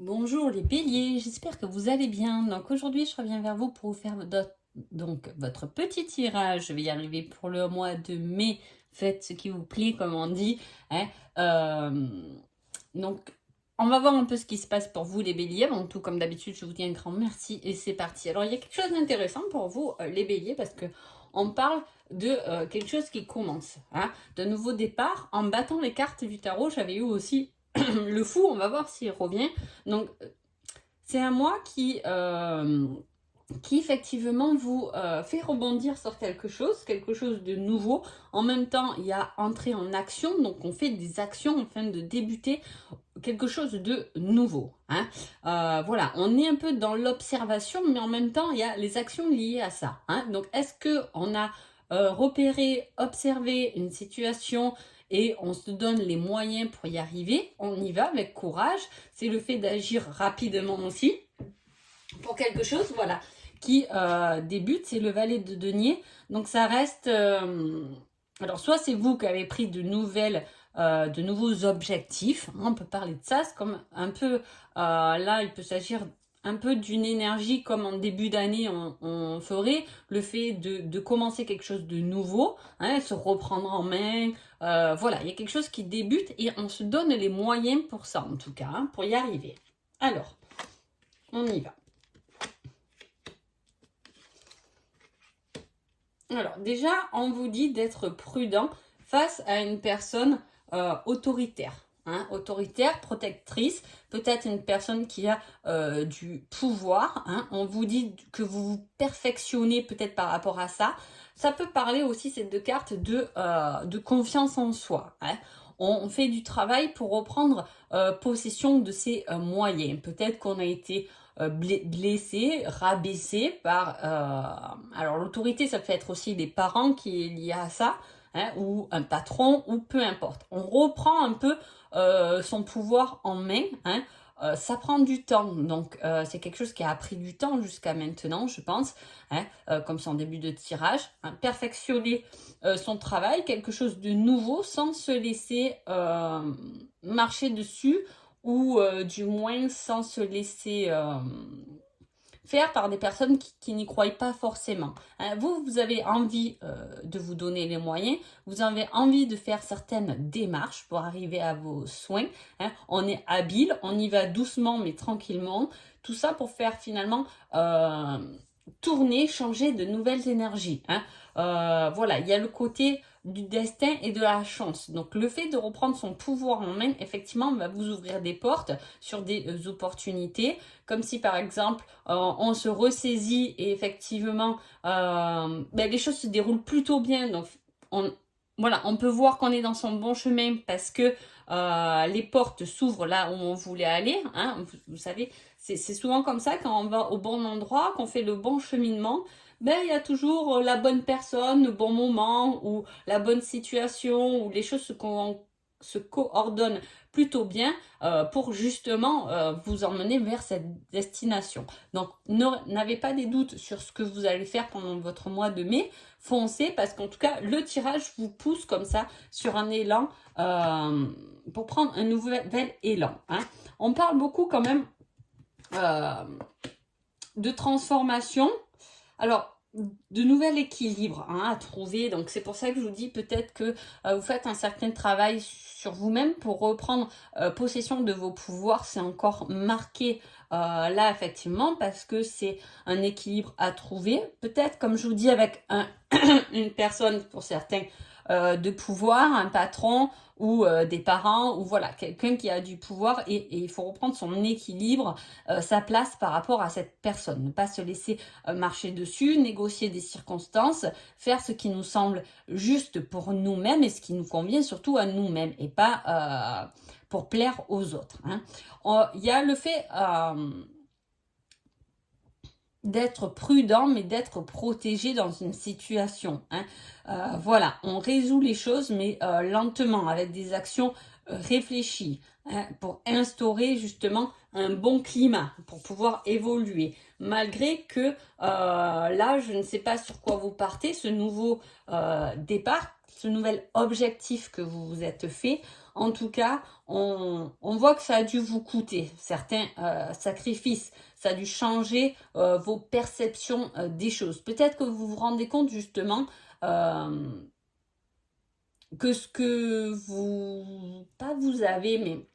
Bonjour les béliers, j'espère que vous allez bien. Donc aujourd'hui, je reviens vers vous pour vous faire votre petit tirage. Je vais y arriver pour le mois de mai. Faites ce qui vous plaît, comme on dit, hein. Euh, donc, on va voir un peu ce qui se passe pour vous les béliers. Avant tout, comme d'habitude, je vous dis un grand merci et c'est parti. Alors, il y a quelque chose d'intéressant pour vous les béliers parce que on parle de quelque chose qui commence, hein, de nouveau départ. En battant les cartes du tarot, j'avais eu aussi le fou, on va voir s'il revient. Donc, c'est un mois qui effectivement vous fait rebondir sur quelque chose de nouveau. En même temps, il y a entrée en action, donc on fait des actions afin de débuter quelque chose de nouveau, hein. Voilà, on est un peu dans l'observation, mais en même temps, il y a les actions liées à ça, hein. Donc, est-ce qu'on a repéré, observé une situation et on se donne les moyens pour y arriver? On y va avec courage. C'est le fait d'agir rapidement aussi pour quelque chose, voilà, qui débute. C'est le valet de denier. Donc, ça reste... alors, soit c'est vous qui avez pris de nouveaux objectifs, hein, on peut parler de ça, c'est comme un peu, là il peut s'agir un peu d'une énergie comme en début d'année on ferait, le fait de commencer quelque chose de nouveau, hein, se reprendre en main, voilà, il y a quelque chose qui débute et on se donne les moyens pour ça en tout cas, hein, pour y arriver. Alors, on y va. Alors déjà, on vous dit d'être prudent face à une personne autoritaire. Hein, autoritaire, protectrice, peut-être une personne qui a du pouvoir. Hein, on vous dit que vous vous perfectionnez peut-être par rapport à ça. Ça peut parler aussi, ces deux cartes, de confiance en soi. Hein. On fait du travail pour reprendre possession de ses moyens. Peut-être qu'on a été blessé, rabaissé par... alors l'autorité, ça peut être aussi des parents qui est lié à ça, hein, ou un patron, ou peu importe. On reprend un peu son pouvoir en main, hein. Ça prend du temps, donc c'est quelque chose qui a pris du temps jusqu'à maintenant, je pense, hein, comme son début de tirage, hein, perfectionner son travail, quelque chose de nouveau sans se laisser marcher dessus ou du moins sans se laisser faire par des personnes qui n'y croient pas forcément. Hein, vous avez envie de vous donner les moyens, vous avez envie de faire certaines démarches pour arriver à vos soins. Hein, on est habile, on y va doucement mais tranquillement. Tout ça pour faire finalement tourner, changer de nouvelles énergies. Hein. Voilà, il y a le côté du destin et de la chance. Donc le fait de reprendre son pouvoir en main, effectivement, va vous ouvrir des portes sur des opportunités, comme si par exemple on se ressaisit et effectivement les choses se déroulent plutôt bien. Donc voilà, on peut voir qu'on est dans son bon chemin parce que les portes s'ouvrent là où on voulait aller. Hein. Vous savez, c'est souvent comme ça quand on va au bon endroit, qu'on fait le bon cheminement. Ben, il y a toujours la bonne personne, le bon moment ou la bonne situation où les choses se coordonnent plutôt bien pour justement vous emmener vers cette destination. Donc, n'avez pas des doutes sur ce que vous allez faire pendant votre mois de mai. Foncez parce qu'en tout cas, le tirage vous pousse comme ça sur un élan pour prendre un nouvel élan. Hein. On parle beaucoup quand même de transformation. Alors, de nouvel équilibre hein, à trouver. Donc, c'est pour ça que je vous dis peut-être que vous faites un certain travail sur vous-même pour reprendre possession de vos pouvoirs. C'est encore marqué là, effectivement, parce que c'est un équilibre à trouver. Peut-être, comme je vous dis, avec une personne, pour certains, de pouvoir, un patron ou des parents, ou voilà, quelqu'un qui a du pouvoir et il faut reprendre son équilibre, sa place par rapport à cette personne. Ne pas se laisser marcher dessus, négocier des circonstances, faire ce qui nous semble juste pour nous-mêmes et ce qui nous convient surtout à nous-mêmes et pas pour plaire aux autres. Hein. Il y a le fait d'être prudent, mais d'être protégé dans une situation. Hein. Voilà, on résout les choses, mais lentement, avec des actions réfléchies, hein, pour instaurer justement un bon climat, pour pouvoir évoluer. Malgré que là, je ne sais pas sur quoi vous partez, ce nouveau départ ce nouvel objectif que vous vous êtes fait. En tout cas, on voit que ça a dû vous coûter certains sacrifices. Ça a dû changer vos perceptions des choses. Peut-être que vous vous rendez compte justement que ce que vous, pas vous avez, mais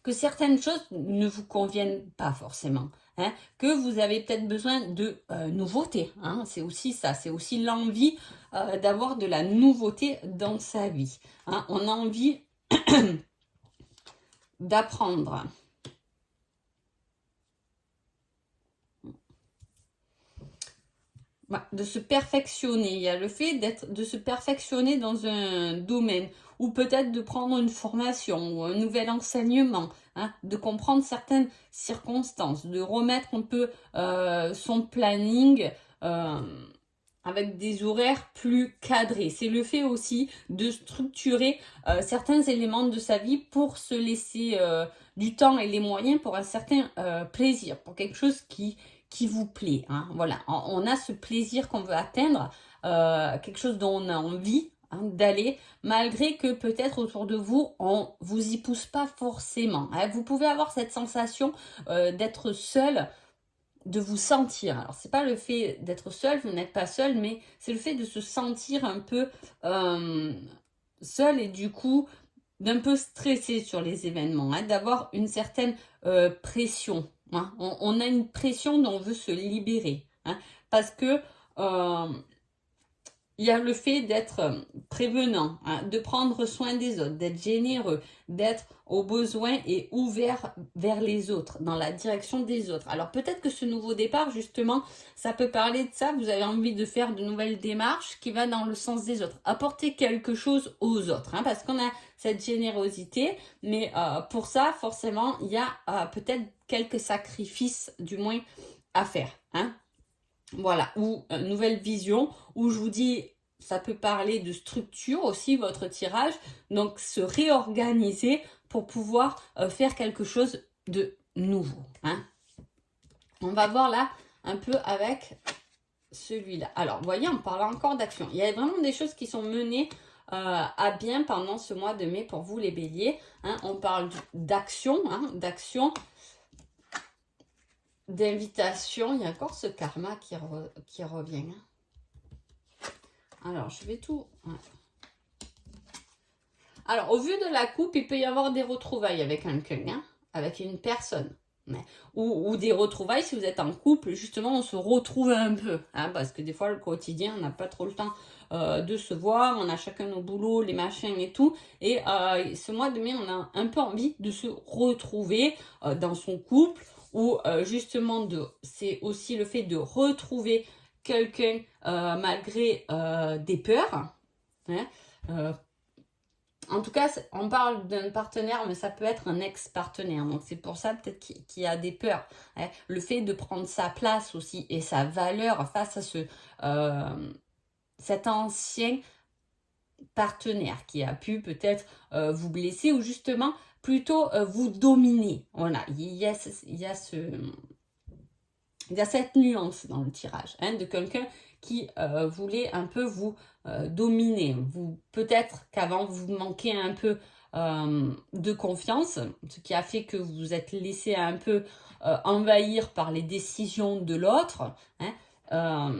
que certaines choses ne vous conviennent pas forcément. Hein, que vous avez peut-être besoin de nouveautés. Hein, c'est aussi ça, c'est aussi l'envie d'avoir de la nouveauté dans sa vie. Hein, on a envie d'apprendre. De se perfectionner. Il y a le fait de se perfectionner dans un domaine ou peut-être de prendre une formation ou un nouvel enseignement, hein, de comprendre certaines circonstances, de remettre un peu son planning avec des horaires plus cadrés. C'est le fait aussi de structurer certains éléments de sa vie pour se laisser du temps et les moyens pour un certain plaisir, pour quelque chose qui vous plaît. Hein. Voilà, on a ce plaisir qu'on veut atteindre, quelque chose dont on a envie d'aller, malgré que peut-être autour de vous, on vous y pousse pas forcément. Hein. Vous pouvez avoir cette sensation d'être seul, de vous sentir. Alors, c'est pas le fait d'être seul, vous n'êtes pas seul, mais c'est le fait de se sentir un peu seul et du coup d'un peu stressé sur les événements, hein, d'avoir une certaine pression. Hein. On a une pression dont on veut se libérer. Hein, parce que il y a le fait d'être prévenant, hein, de prendre soin des autres, d'être généreux, d'être aux besoins et ouvert vers les autres, dans la direction des autres. Alors peut-être que ce nouveau départ, justement, ça peut parler de ça. Vous avez envie de faire de nouvelles démarches qui vont dans le sens des autres. Apporter quelque chose aux autres, hein, parce qu'on a cette générosité. Mais pour ça, forcément, il y a peut-être quelques sacrifices, du moins, à faire. Hein. Voilà, ou une nouvelle vision, où je vous dis, ça peut parler de structure aussi, votre tirage, donc se réorganiser pour pouvoir faire quelque chose de nouveau. Hein. On va voir là un peu avec celui-là. Alors, vous voyez, on parle encore d'action. Il y a vraiment des choses qui sont menées à bien pendant ce mois de mai pour vous les béliers. Hein. On parle d'action, hein, d'action, d'invitation. Il y a encore ce karma qui revient. Alors, je vais tout... Ouais. Alors, au vu de la coupe, il peut y avoir des retrouvailles avec quelqu'un, hein, avec une personne. Ouais. Ou des retrouvailles, si vous êtes en couple, justement, on se retrouve un peu. Hein, parce que des fois, le quotidien, on n'a pas trop le temps de se voir. On a chacun nos boulots, les machins et tout. Et ce mois de mai, on a un peu envie de se retrouver dans son couple. Ou justement, c'est aussi le fait de retrouver quelqu'un malgré des peurs. Hein, en tout cas, on parle d'un partenaire, mais ça peut être un ex-partenaire. Donc, c'est pour ça peut-être qu'il y a des peurs. Hein. Le fait de prendre sa place aussi et sa valeur face à cet ancien partenaire qui a pu peut-être vous blesser ou justement plutôt vous dominer. Voilà, il y a cette nuance dans le tirage, hein, de quelqu'un qui voulait un peu vous dominer. Peut-être qu'avant, vous manquez un peu de confiance, ce qui a fait que vous vous êtes laissé un peu envahir par les décisions de l'autre, hein,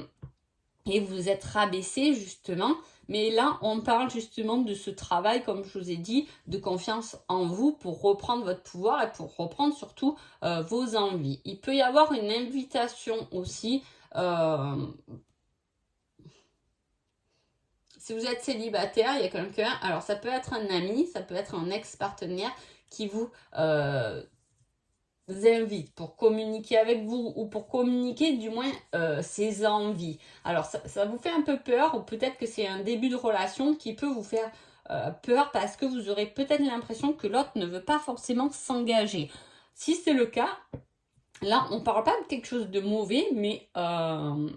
et vous êtes rabaissé justement. Mais là, on parle justement de ce travail, comme je vous ai dit, de confiance en vous pour reprendre votre pouvoir et pour reprendre surtout vos envies. Il peut y avoir une invitation aussi. Si vous êtes célibataire, il y a quelqu'un, alors ça peut être un ami, ça peut être un ex-partenaire qui vous invite pour communiquer avec vous ou pour communiquer du moins ses envies. Alors ça vous fait un peu peur ou peut-être que c'est un début de relation qui peut vous faire peur parce que vous aurez peut-être l'impression que l'autre ne veut pas forcément s'engager. Si c'est le cas, là on ne parle pas de quelque chose de mauvais, mais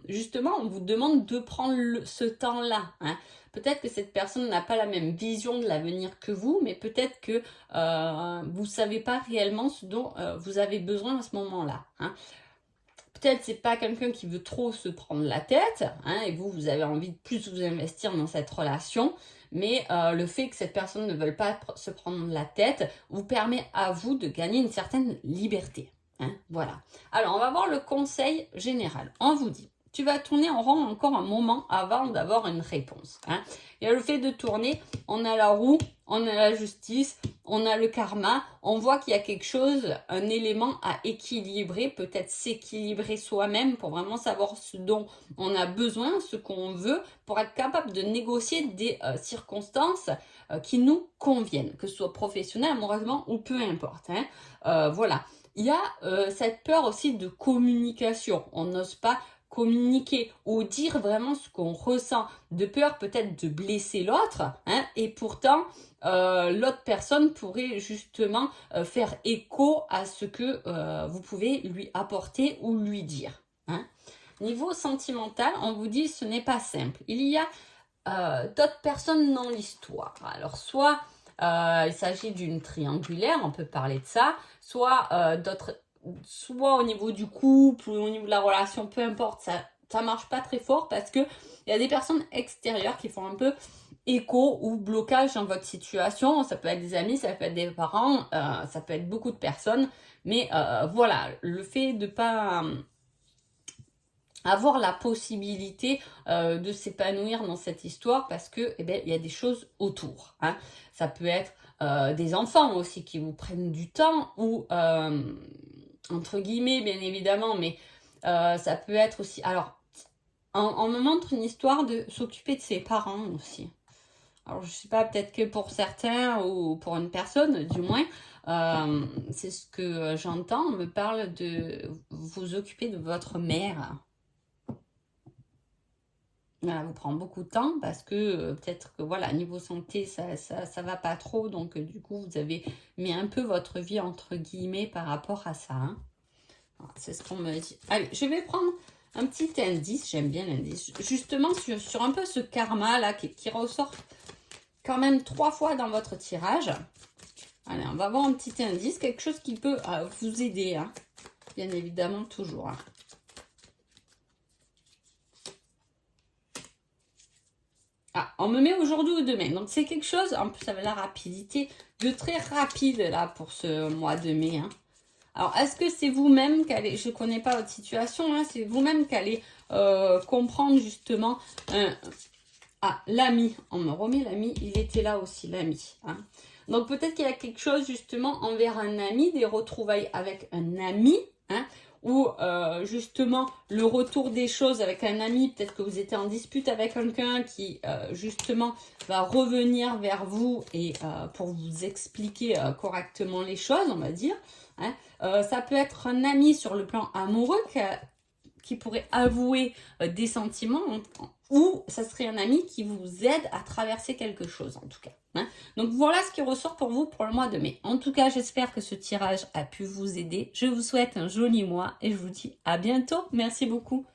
justement on vous demande de prendre ce temps-là. Hein. Peut-être que cette personne n'a pas la même vision de l'avenir que vous, mais peut-être que vous ne savez pas réellement ce dont vous avez besoin à ce moment-là. Hein. peut-être c'est pas quelqu'un qui veut trop se prendre la tête, hein, et vous avez envie de plus vous investir dans cette relation, mais le fait que cette personne ne veuille pas se prendre la tête vous permet à vous de gagner une certaine liberté. Hein, voilà. Alors, on va voir le conseil général. On vous dit, tu vas tourner en rond encore un moment avant d'avoir une réponse. Hein. Il y a le fait de tourner, on a la roue, on a la justice, on a le karma. On voit qu'il y a quelque chose, un élément à équilibrer, peut-être s'équilibrer soi-même pour vraiment savoir ce dont on a besoin, ce qu'on veut, pour être capable de négocier des circonstances qui nous conviennent, que ce soit professionnel, amoureusement ou peu importe. Hein. Voilà. Il y a cette peur aussi de communication. On n'ose pas communiquer ou dire vraiment ce qu'on ressent, de peur peut-être de blesser l'autre, hein, et pourtant l'autre personne pourrait justement faire écho à ce que vous pouvez lui apporter ou lui dire. Hein. Niveau sentimental, on vous dit ce n'est pas simple. Il y a d'autres personnes dans l'histoire. Alors soit il s'agit d'une triangulaire, on peut parler de ça, soit soit au niveau du couple ou au niveau de la relation, peu importe, ça marche pas très fort parce que il y a des personnes extérieures qui font un peu écho ou blocage dans votre situation. Ça peut être des amis, ça peut être des parents, ça peut être beaucoup de personnes, mais voilà, le fait de pas avoir la possibilité de s'épanouir dans cette histoire parce que il y a des choses autour. Hein. Ça peut être des enfants aussi qui vous prennent du temps ou entre guillemets bien évidemment, mais ça peut être aussi. Alors, on me montre une histoire de s'occuper de ses parents aussi. Alors je sais pas, peut-être que pour certains ou pour une personne du moins, c'est ce que j'entends. On me parle de vous occuper de votre mère. Voilà, vous prend beaucoup de temps parce que peut-être que voilà, niveau santé, ça va pas trop. Donc du coup, vous avez mis un peu votre vie entre guillemets par rapport à ça. Hein. Voilà, c'est ce qu'on me dit. Allez, je vais prendre un petit indice. J'aime bien l'indice. Justement sur un peu ce karma là qui ressort quand même 3 fois dans votre tirage. Allez, on va voir un petit indice. Quelque chose qui peut vous aider. Hein. Bien évidemment, toujours. Hein. Ah, on me met aujourd'hui ou demain. Donc, c'est quelque chose, en plus avec la rapidité, de très rapide là pour ce mois de mai. Hein. Alors, est-ce que c'est vous-même qui allez, je ne connais pas votre situation, hein, c'est vous-même qui allez comprendre justement... Ah, l'ami, on me remet l'ami, il était là aussi, l'ami. Hein. Donc, peut-être qu'il y a quelque chose justement envers un ami, des retrouvailles avec un ami, hein, ou justement le retour des choses avec un ami, peut-être que vous étiez en dispute avec quelqu'un qui justement va revenir vers vous et pour vous expliquer correctement les choses, on va dire. Hein. Ça peut être un ami sur le plan amoureux qui pourrait avouer des sentiments ou ça serait un ami qui vous aide à traverser quelque chose en tout cas. Hein. Donc voilà ce qui ressort pour vous pour le mois de mai. En tout cas, j'espère que ce tirage a pu vous aider. Je vous souhaite un joli mois et je vous dis à bientôt. Merci beaucoup.